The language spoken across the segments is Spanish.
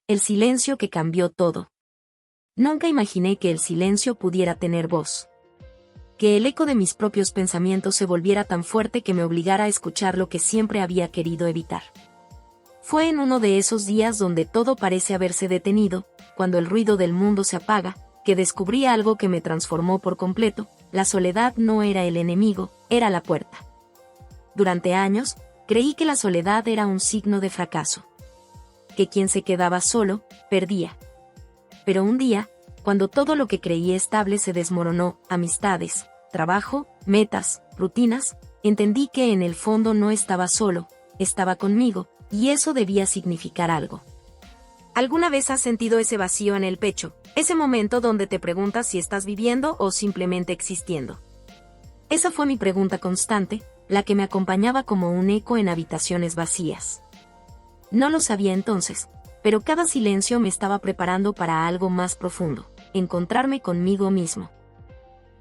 El silencio que cambió todo. Nunca imaginé que el silencio pudiera tener voz. Que el eco de mis propios pensamientos se volviera tan fuerte que me obligara a escuchar lo que siempre había querido evitar. Fue en uno de esos días donde todo parece haberse detenido, cuando el ruido del mundo se apaga, que descubrí algo que me transformó por completo. La soledad no era el enemigo, era la puerta. Durante años, creí que la soledad era un signo de fracaso. Que quien se quedaba solo, perdía. Pero un día, cuando todo lo que creí estable se desmoronó, amistades, trabajo, metas, rutinas, entendí que en el fondo no estaba solo, estaba conmigo, y eso debía significar algo. ¿Alguna vez has sentido ese vacío en el pecho, ese momento donde te preguntas si estás viviendo o simplemente existiendo? Esa fue mi pregunta constante, la que me acompañaba como un eco en habitaciones vacías. No lo sabía entonces, pero cada silencio me estaba preparando para algo más profundo, encontrarme conmigo mismo.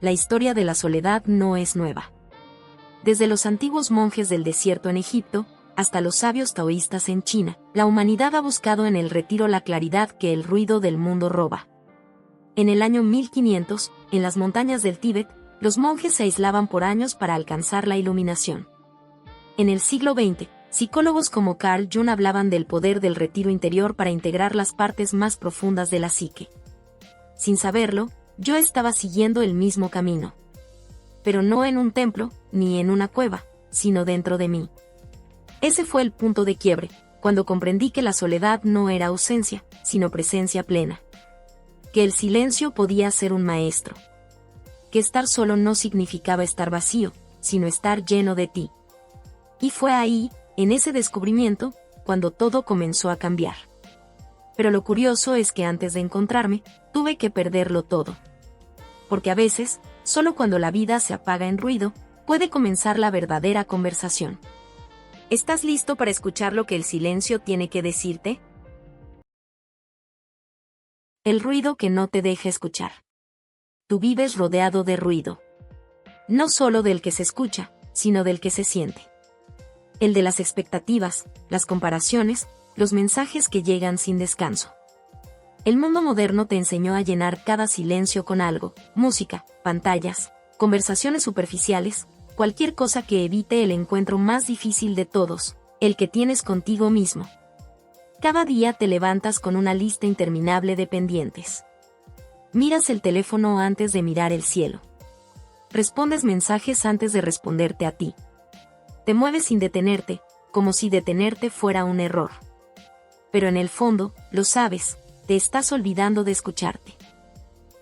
La historia de la soledad no es nueva. Desde los antiguos monjes del desierto en Egipto, hasta los sabios taoístas en China, la humanidad ha buscado en el retiro la claridad que el ruido del mundo roba. En el año 1500, en las montañas del Tíbet, los monjes se aislaban por años para alcanzar la iluminación. En el siglo XX, psicólogos como Carl Jung hablaban del poder del retiro interior para integrar las partes más profundas de la psique. Sin saberlo, yo estaba siguiendo el mismo camino. Pero no en un templo, ni en una cueva, sino dentro de mí. Ese fue el punto de quiebre, cuando comprendí que la soledad no era ausencia, sino presencia plena. Que el silencio podía ser un maestro. Que estar solo no significaba estar vacío, sino estar lleno de ti. Y fue ahí, en ese descubrimiento, cuando todo comenzó a cambiar. Pero lo curioso es que antes de encontrarme, tuve que perderlo todo. Porque a veces, solo cuando la vida se apaga en ruido, puede comenzar la verdadera conversación. ¿Estás listo para escuchar lo que el silencio tiene que decirte? El ruido que no te deja escuchar. Tú vives rodeado de ruido. No solo del que se escucha, sino del que se siente. El de las expectativas, las comparaciones, los mensajes que llegan sin descanso. El mundo moderno te enseñó a llenar cada silencio con algo: música, pantallas, conversaciones superficiales, cualquier cosa que evite el encuentro más difícil de todos, el que tienes contigo mismo. Cada día te levantas con una lista interminable de pendientes. Miras el teléfono antes de mirar el cielo. Respondes mensajes antes de responderte a ti. Te mueves sin detenerte, como si detenerte fuera un error. Pero en el fondo, lo sabes, te estás olvidando de escucharte.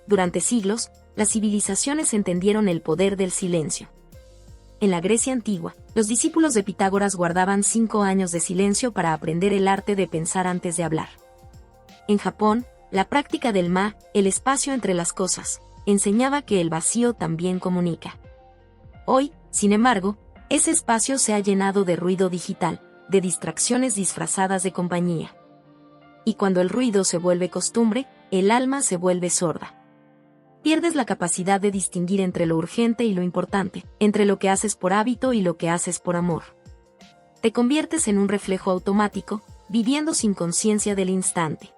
Durante siglos, las civilizaciones entendieron el poder del silencio. En la Grecia antigua, los discípulos de Pitágoras guardaban 5 años de silencio para aprender el arte de pensar antes de hablar. En Japón, la práctica del ma, el espacio entre las cosas, enseñaba que el vacío también comunica. Hoy, sin embargo, ese espacio se ha llenado de ruido digital, de distracciones disfrazadas de compañía. Y cuando el ruido se vuelve costumbre, el alma se vuelve sorda. Pierdes la capacidad de distinguir entre lo urgente y lo importante, entre lo que haces por hábito y lo que haces por amor. Te conviertes en un reflejo automático, viviendo sin conciencia del instante.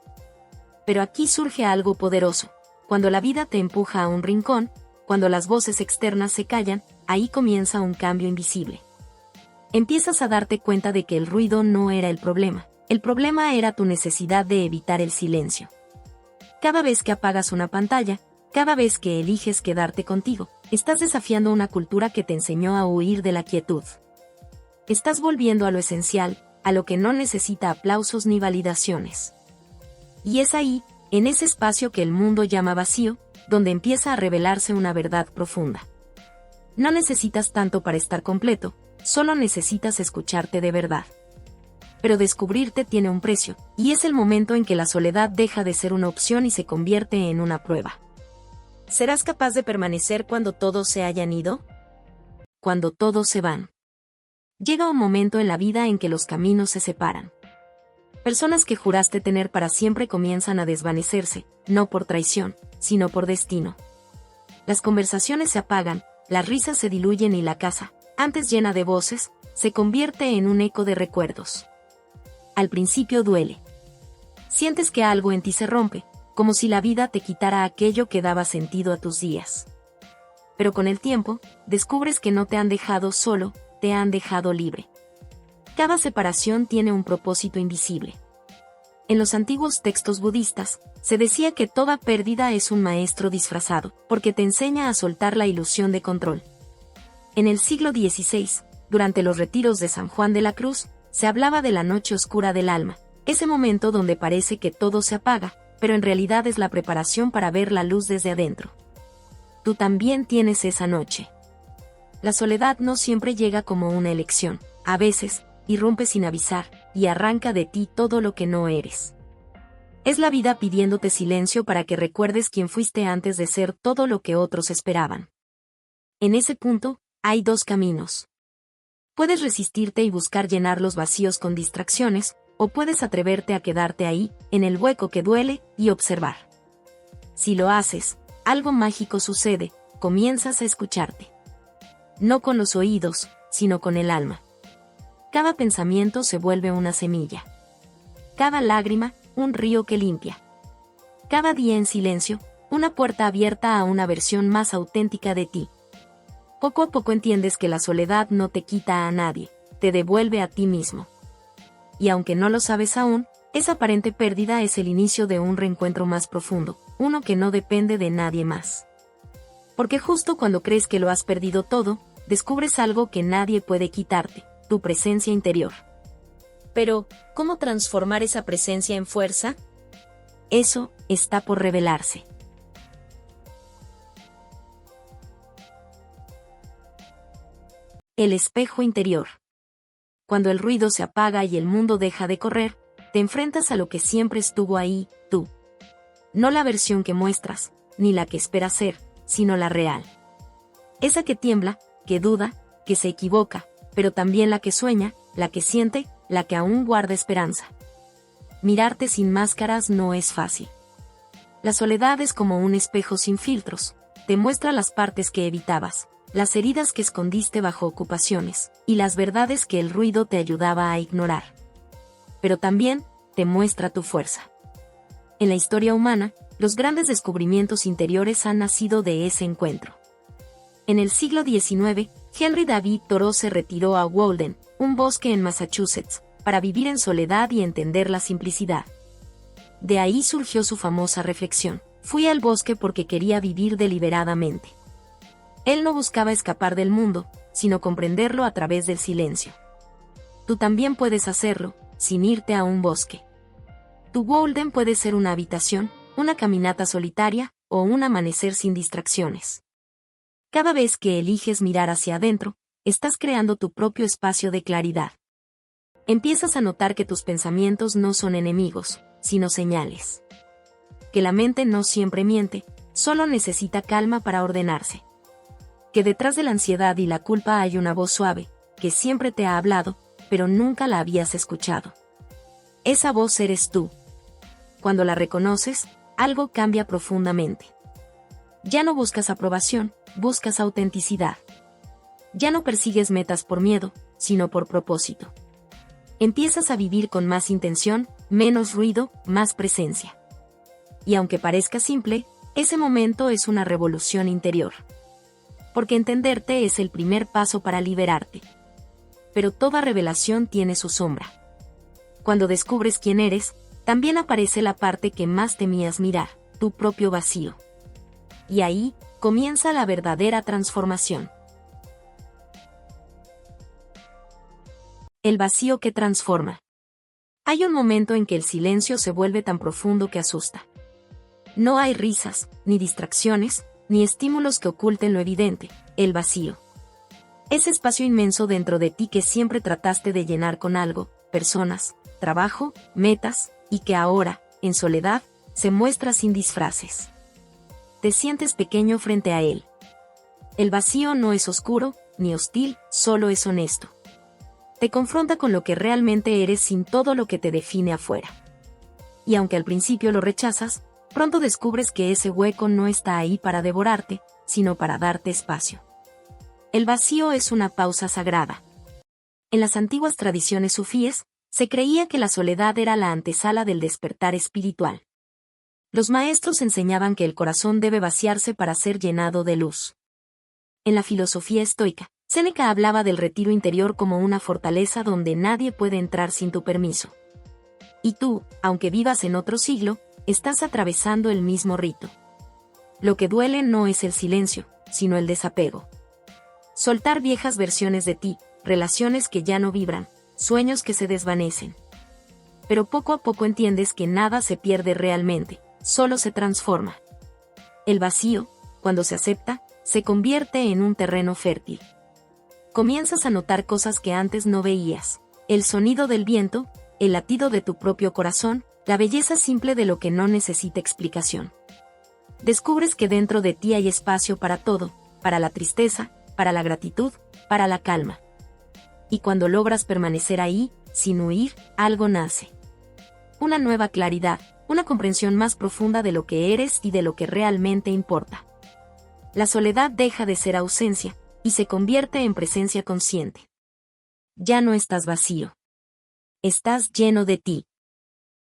Pero aquí surge algo poderoso. Cuando la vida te empuja a un rincón, cuando las voces externas se callan, ahí comienza un cambio invisible. Empiezas a darte cuenta de que el ruido no era el problema era tu necesidad de evitar el silencio. Cada vez que apagas una pantalla, cada vez que eliges quedarte contigo, estás desafiando una cultura que te enseñó a huir de la quietud. Estás volviendo a lo esencial, a lo que no necesita aplausos ni validaciones. Y es ahí, en ese espacio que el mundo llama vacío, donde empieza a revelarse una verdad profunda. No necesitas tanto para estar completo, solo necesitas escucharte de verdad. Pero descubrirte tiene un precio, y es el momento en que la soledad deja de ser una opción y se convierte en una prueba. ¿Serás capaz de permanecer cuando todos se hayan ido? Cuando todos se van. Llega un momento en la vida en que los caminos se separan. Personas que juraste tener para siempre comienzan a desvanecerse, no por traición, sino por destino. Las conversaciones se apagan, las risas se diluyen y la casa, antes llena de voces, se convierte en un eco de recuerdos. Al principio duele. Sientes que algo en ti se rompe, como si la vida te quitara aquello que daba sentido a tus días. Pero con el tiempo, descubres que no te han dejado solo, te han dejado libre. Cada separación tiene un propósito invisible. En los antiguos textos budistas, se decía que toda pérdida es un maestro disfrazado, porque te enseña a soltar la ilusión de control. En el siglo XVI, durante los retiros de San Juan de la Cruz, se hablaba de la noche oscura del alma, ese momento donde parece que todo se apaga, pero en realidad es la preparación para ver la luz desde adentro. Tú también tienes esa noche. La soledad no siempre llega como una elección, a veces, irrumpe sin avisar, y arranca de ti todo lo que no eres. Es la vida pidiéndote silencio para que recuerdes quién fuiste antes de ser todo lo que otros esperaban. En ese punto, hay dos caminos. Puedes resistirte y buscar llenar los vacíos con distracciones, o puedes atreverte a quedarte ahí, en el hueco que duele, y observar. Si lo haces, algo mágico sucede, comienzas a escucharte. No con los oídos, sino con el alma. Cada pensamiento se vuelve una semilla. Cada lágrima, un río que limpia. Cada día en silencio, una puerta abierta a una versión más auténtica de ti. Poco a poco entiendes que la soledad no te quita a nadie, te devuelve a ti mismo. Y aunque no lo sabes aún, esa aparente pérdida es el inicio de un reencuentro más profundo, uno que no depende de nadie más. Porque justo cuando crees que lo has perdido todo, descubres algo que nadie puede quitarte, tu presencia interior. Pero, ¿cómo transformar esa presencia en fuerza? Eso está por revelarse. El espejo interior. Cuando el ruido se apaga y el mundo deja de correr, te enfrentas a lo que siempre estuvo ahí, tú. No la versión que muestras, ni la que esperas ser, sino la real. Esa que tiembla, que duda, que se equivoca, pero también la que sueña, la que siente, la que aún guarda esperanza. Mirarte sin máscaras no es fácil. La soledad es como un espejo sin filtros, te muestra las partes que evitabas, las heridas que escondiste bajo ocupaciones, y las verdades que el ruido te ayudaba a ignorar. Pero también, te muestra tu fuerza. En la historia humana, los grandes descubrimientos interiores han nacido de ese encuentro. En el siglo XIX, Henry David Thoreau se retiró a Walden, un bosque en Massachusetts, para vivir en soledad y entender la simplicidad. De ahí surgió su famosa reflexión: fui al bosque porque quería vivir deliberadamente. Él no buscaba escapar del mundo, sino comprenderlo a través del silencio. Tú también puedes hacerlo, sin irte a un bosque. Tu Walden puede ser una habitación, una caminata solitaria, o un amanecer sin distracciones. Cada vez que eliges mirar hacia adentro, estás creando tu propio espacio de claridad. Empiezas a notar que tus pensamientos no son enemigos, sino señales. Que la mente no siempre miente, solo necesita calma para ordenarse. Que detrás de la ansiedad y la culpa hay una voz suave, que siempre te ha hablado, pero nunca la habías escuchado. Esa voz eres tú. Cuando la reconoces, algo cambia profundamente. Ya no buscas aprobación, buscas autenticidad. Ya no persigues metas por miedo, sino por propósito. Empiezas a vivir con más intención, menos ruido, más presencia. Y aunque parezca simple, ese momento es una revolución interior. Porque entenderte es el primer paso para liberarte. Pero toda revelación tiene su sombra. Cuando descubres quién eres, también aparece la parte que más temías mirar, tu propio vacío. Y ahí, comienza la verdadera transformación. El vacío que transforma. Hay un momento en que el silencio se vuelve tan profundo que asusta. No hay risas, ni distracciones, ni estímulos que oculten lo evidente, el vacío. Ese espacio inmenso dentro de ti que siempre trataste de llenar con algo, personas, trabajo, metas, y que ahora, en soledad, se muestra sin disfraces. Te sientes pequeño frente a él. El vacío no es oscuro, ni hostil, solo es honesto. Te confronta con lo que realmente eres sin todo lo que te define afuera. Y aunque al principio lo rechazas, pronto descubres que ese hueco no está ahí para devorarte, sino para darte espacio. El vacío es una pausa sagrada. En las antiguas tradiciones sufíes, Se creía que la soledad era la antesala del despertar espiritual. Los maestros enseñaban que el corazón debe vaciarse para ser llenado de luz. En la filosofía estoica, Séneca hablaba del retiro interior como una fortaleza donde nadie puede entrar sin tu permiso. Y tú, aunque vivas en otro siglo, estás atravesando el mismo rito. Lo que duele no es el silencio, sino el desapego. Soltar viejas versiones de ti, relaciones que ya no vibran, sueños que se desvanecen. Pero poco a poco entiendes que nada se pierde realmente, solo se transforma. El vacío, cuando se acepta, se convierte en un terreno fértil. Comienzas a notar cosas que antes no veías: el sonido del viento, el latido de tu propio corazón, la belleza simple de lo que no necesita explicación. Descubres que dentro de ti hay espacio para todo, para la tristeza, para la gratitud, para la calma. Y cuando logras permanecer ahí, sin huir, algo nace. Una nueva claridad, una comprensión más profunda de lo que eres y de lo que realmente importa. La soledad deja de ser ausencia, y se convierte en presencia consciente. Ya no estás vacío. Estás lleno de ti.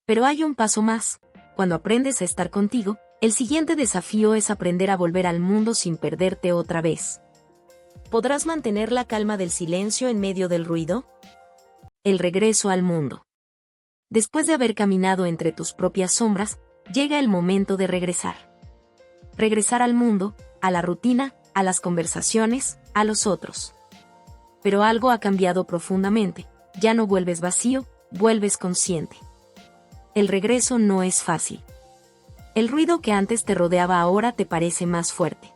Pero hay un paso más. Cuando aprendes a estar contigo, el siguiente desafío es aprender a volver al mundo sin perderte otra vez. ¿Podrás mantener la calma del silencio en medio del ruido? El regreso al mundo. Después de haber caminado entre tus propias sombras, llega el momento de regresar. Regresar al mundo, a la rutina, a las conversaciones, a los otros. Pero algo ha cambiado profundamente. Ya no vuelves vacío, vuelves consciente. El regreso no es fácil. El ruido que antes te rodeaba ahora te parece más fuerte.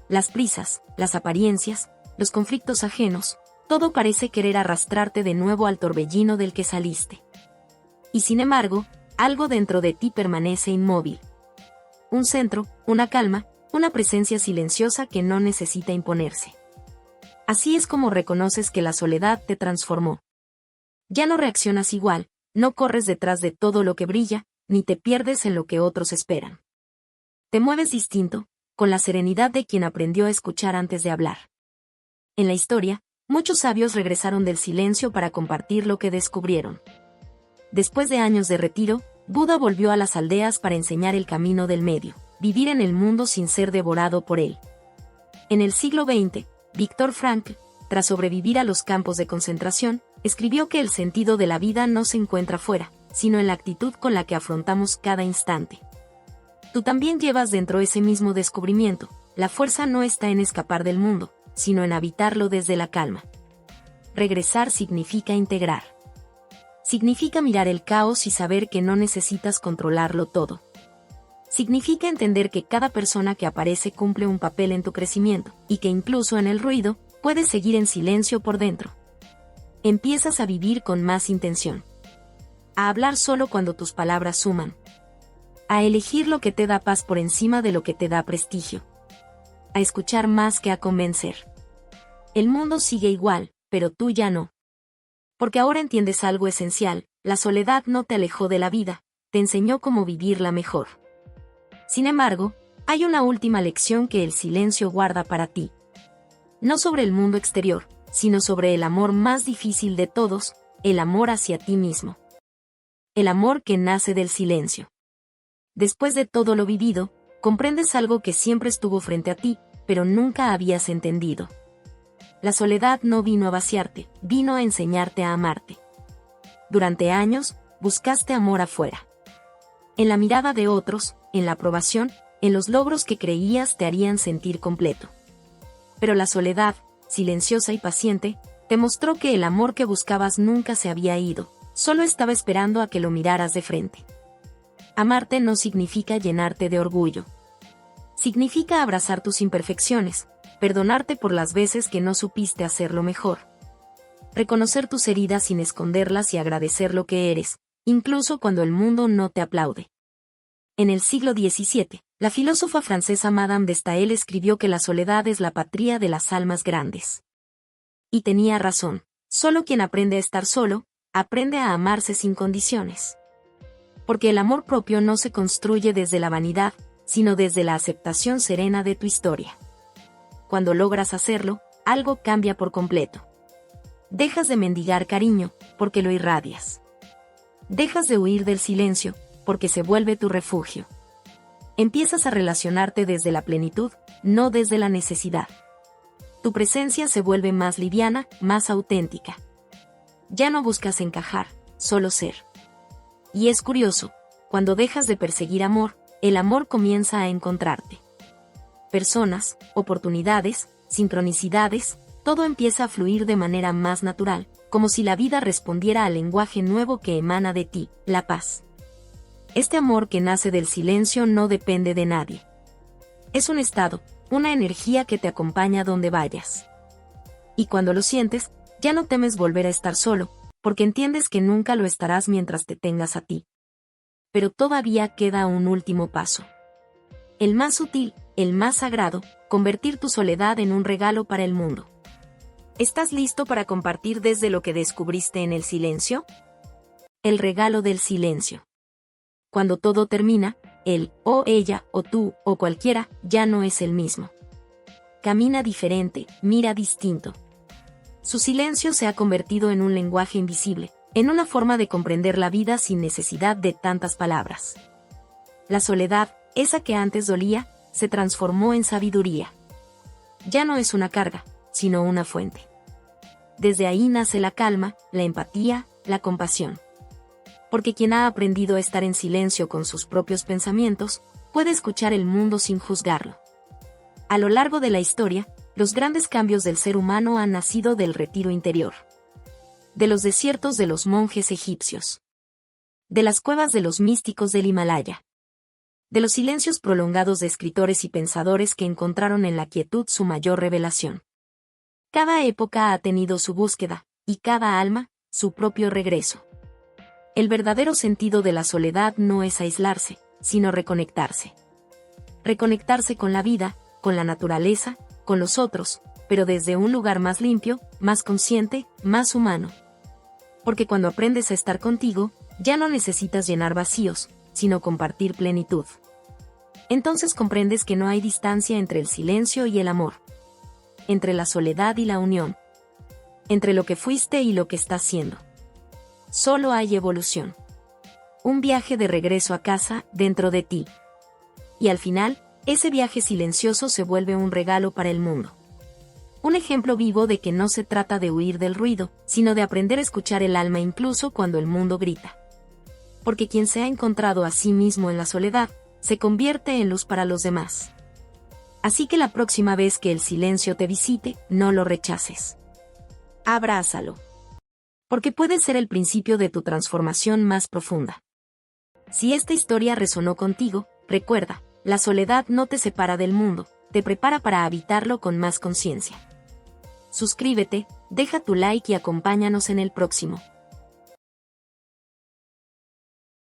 Las prisas, las apariencias, los conflictos ajenos, todo parece querer arrastrarte de nuevo al torbellino del que saliste. Y sin embargo, algo dentro de ti permanece inmóvil. Un centro, una calma, una presencia silenciosa que no necesita imponerse. Así es como reconoces que la soledad te transformó. Ya no reaccionas igual, no corres detrás de todo lo que brilla, ni te pierdes en lo que otros esperan. Te mueves distinto, con la serenidad de quien aprendió a escuchar antes de hablar. En la historia, muchos sabios regresaron del silencio para compartir lo que descubrieron. Después de años de retiro, Buda volvió a las aldeas para enseñar el camino del medio, vivir en el mundo sin ser devorado por él. En el siglo XX, Viktor Frankl, tras sobrevivir a los campos de concentración, escribió que el sentido de la vida no se encuentra fuera, sino en la actitud con la que afrontamos cada instante. Tú también llevas dentro ese mismo descubrimiento. La fuerza no está en escapar del mundo, sino en habitarlo desde la calma. Regresar significa integrar. Significa mirar el caos y saber que no necesitas controlarlo todo. Significa entender que cada persona que aparece cumple un papel en tu crecimiento, y que incluso en el ruido, puedes seguir en silencio por dentro. Empiezas a vivir con más intención. A hablar solo cuando tus palabras suman. A elegir lo que te da paz por encima de lo que te da prestigio. A escuchar más que a convencer. El mundo sigue igual, pero tú ya no. Porque ahora entiendes algo esencial: la soledad no te alejó de la vida, te enseñó cómo vivirla mejor. Sin embargo, hay una última lección que el silencio guarda para ti. No sobre el mundo exterior, sino sobre el amor más difícil de todos, el amor hacia ti mismo. El amor que nace del silencio. Después de todo lo vivido, comprendes algo que siempre estuvo frente a ti, pero nunca habías entendido. La soledad no vino a vaciarte, vino a enseñarte a amarte. Durante años, buscaste amor afuera. En la mirada de otros, en la aprobación, en los logros que creías te harían sentir completo. Pero la soledad, silenciosa y paciente, te mostró que el amor que buscabas nunca se había ido, solo estaba esperando a que lo miraras de frente. Amarte no significa llenarte de orgullo. Significa abrazar tus imperfecciones, perdonarte por las veces que no supiste hacerlo mejor. Reconocer tus heridas sin esconderlas y agradecer lo que eres, incluso cuando el mundo no te aplaude. En el siglo XVII, la filósofa francesa Madame de Staël escribió que la soledad es la patria de las almas grandes. Y tenía razón, solo quien aprende a estar solo, aprende a amarse sin condiciones. Porque el amor propio no se construye desde la vanidad, sino desde la aceptación serena de tu historia. Cuando logras hacerlo, algo cambia por completo. Dejas de mendigar cariño, porque lo irradias. Dejas de huir del silencio, porque se vuelve tu refugio. Empiezas a relacionarte desde la plenitud, no desde la necesidad. Tu presencia se vuelve más liviana, más auténtica. Ya no buscas encajar, solo ser. Y es curioso, cuando dejas de perseguir amor, el amor comienza a encontrarte. Personas, oportunidades, sincronicidades, todo empieza a fluir de manera más natural, como si la vida respondiera al lenguaje nuevo que emana de ti, la paz. Este amor que nace del silencio no depende de nadie. Es un estado, una energía que te acompaña donde vayas. Y cuando lo sientes, ya no temes volver a estar solo, porque entiendes que nunca lo estarás mientras te tengas a ti. Pero todavía queda un último paso. El más sutil, el más sagrado, convertir tu soledad en un regalo para el mundo. ¿Estás listo para compartir desde lo que descubriste en el silencio? El regalo del silencio. Cuando todo termina, él, o ella, o tú, o cualquiera, ya no es el mismo. Camina diferente, mira distinto. Su silencio se ha convertido en un lenguaje invisible, en una forma de comprender la vida sin necesidad de tantas palabras. La soledad, esa que antes dolía, se transformó en sabiduría. Ya no es una carga, sino una fuente. Desde ahí nace la calma, la empatía, la compasión. Porque quien ha aprendido a estar en silencio con sus propios pensamientos, puede escuchar el mundo sin juzgarlo. A lo largo de la historia, los grandes cambios del ser humano han nacido del retiro interior. De los desiertos de los monjes egipcios. De las cuevas de los místicos del Himalaya. De los silencios prolongados de escritores y pensadores que encontraron en la quietud su mayor revelación. Cada época ha tenido su búsqueda, y cada alma, su propio regreso. El verdadero sentido de la soledad no es aislarse, sino reconectarse. Reconectarse con la vida, con la naturaleza, con los otros, pero desde un lugar más limpio, más consciente, más humano. Porque cuando aprendes a estar contigo, ya no necesitas llenar vacíos, sino compartir plenitud. Entonces comprendes que no hay distancia entre el silencio y el amor. Entre la soledad y la unión. Entre lo que fuiste y lo que estás siendo. Solo hay evolución. Un viaje de regreso a casa, dentro de ti. Y al final, ese viaje silencioso se vuelve un regalo para el mundo. Un ejemplo vivo de que no se trata de huir del ruido, sino de aprender a escuchar el alma incluso cuando el mundo grita. Porque quien se ha encontrado a sí mismo en la soledad, se convierte en luz para los demás. Así que la próxima vez que el silencio te visite, no lo rechaces. Abrázalo. Porque puede ser el principio de tu transformación más profunda. Si esta historia resonó contigo, recuerda, la soledad no te separa del mundo, te prepara para habitarlo con más conciencia. Suscríbete, deja tu like y acompáñanos en el próximo.